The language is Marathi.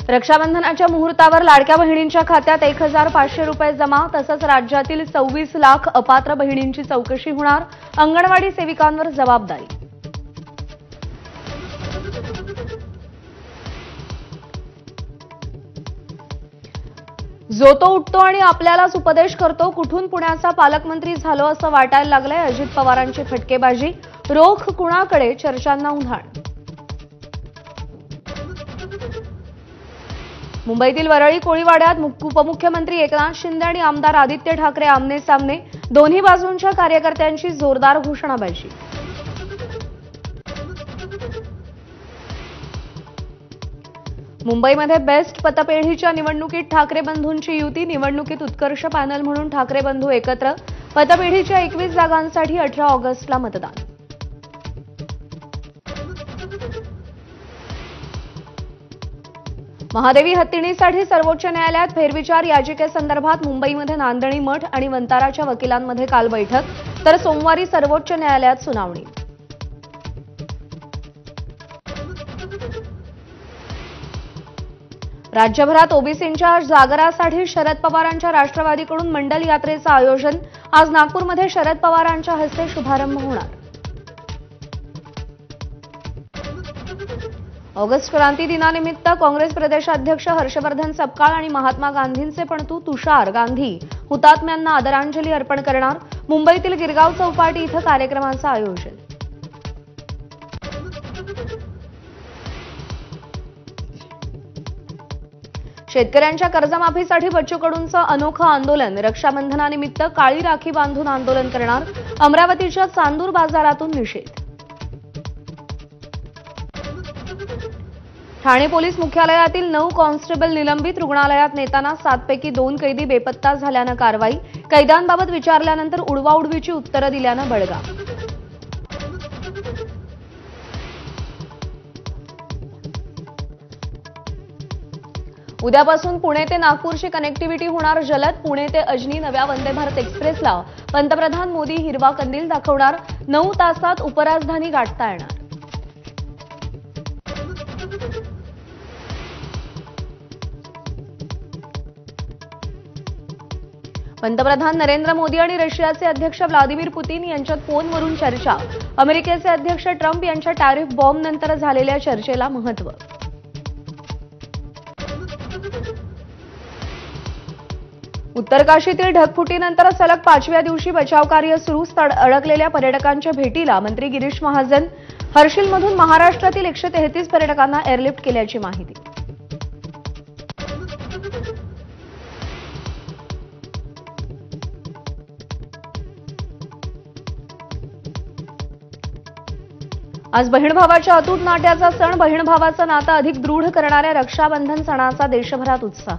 रक्षाबंधनाच्या मुहूर्तावर लाडक्या बहिणींच्या खात्यात 1,500 रुपये जमा. तसंच राज्यातील 26 लाख अपात्र बहिणींची चौकशी होणार. अंगणवाडी सेविकांवर जबाबदारी. जो तो उठतो आणि आपल्यालाच उपदेश करतो. कुठून पुण्याचा पालकमंत्री झालो असं वाटायला लागलंय. अजित पवारांची फटकेबाजी. रोख कुणाकडे, चर्चांना उधाण. मुंबईतील वरळी कोळीवाड्यात उपमुख्यमंत्री एकनाथ शिंदे आणि आमदार आदित्य ठाकरे आमने सामने. दोन्ही बाजूंच्या कार्यकर्त्यांची जोरदार घोषणाबाजी. मुंबईमध्ये बेस्ट पतपेढीच्या निवडणुकीत ठाकरे बंधूंची युती. निवडणुकीत उत्कर्ष पॅनल म्हणून ठाकरे बंधू एकत्र. पतपेढीच्या 21 जागांसाठी 18 ऑगस्टला मतदान. महादेवी हत्तीणीसाठी सर्वोच्च न्यायालयात फेरविचार याचिकेसंदर्भात मुंबईमध्ये नांदणी मठ आणि वंताराच्या वकिलांमध्ये काल बैठक. तर सोमवारी सर्वोच्च न्यायालयात सुनावणी. राज्यभरात ओबीसींच्या जागरासाठी शरद पवारांच्या राष्ट्रवादीकडून मंडल यात्रेचं आयोजन. आज नागपूरमध्ये शरद पवारांच्या हस्ते शुभारंभ होणार. ऑगस्ट क्रांती दिनानिमित्त काँग्रेस प्रदेशाध्यक्ष हर्षवर्धन सपकाळ आणि महात्मा गांधींचे पणतू तुषार गांधी हुतात्म्यांना आदरांजली अर्पण करणार. मुंबईतील गिरगाव चौपाटी इथं कार्यक्रमाचं आयोजन. शेतकऱ्यांच्या कर्जमाफीसाठी बच्चू कडूंचं अनोखं आंदोलन. रक्षाबंधनानिमित्त काळी राखी बांधून आंदोलन करणार. अमरावतीच्या चांदूर बाजारातून निषेध. ठाणे पोलीस मुख्यालयातील 9 कॉन्स्टेबल निलंबित. रुग्णालयात नेताना 7 पैकी 2 कैदी बेपत्ता झाल्यानं कारवाई. कैद्यांबाबत विचारल्यानंतर उडवाउडवीची उत्तरं दिल्यानं बळगा. उद्यापासून पुणे ते नागपूरची कनेक्टिव्हिटी होणार जलद. पुणे ते अजनी नव्या वंदे भारत एक्सप्रेसला पंतप्रधान मोदी हिरवा कंदील दाखवणार. 9 तासात उपराजधानी गाठता येणार. पंतप्रधान नरेंद्र मोदी आणि रशियाचे अध्यक्ष व्लादिमीर पुतीन यांच्यात फोनवरून चर्चा. अमेरिकेचे अध्यक्ष ट्रम्प यांच्या टॅरिफ बॉम्बनंतर झालेल्या चर्चेला महत्त्व. उत्तरकाशीतील ढगफुटीनंतर सलग 5व्या दिवशी बचावकार्य सुरू. अडकलेल्या पर्यटकांच्या भेटीला मंत्री गिरीश महाजन. हर्षिलमधून महाराष्ट्रातील 133 पर्यटकांना एअरलिफ्ट केल्याची माहिती. आज बहीणभावाच्या अतूट नात्याचा सण. बहीणभावाचं नातं अधिक दृढ करणाऱ्या रक्षाबंधन सणाचा देशभरात उत्साह.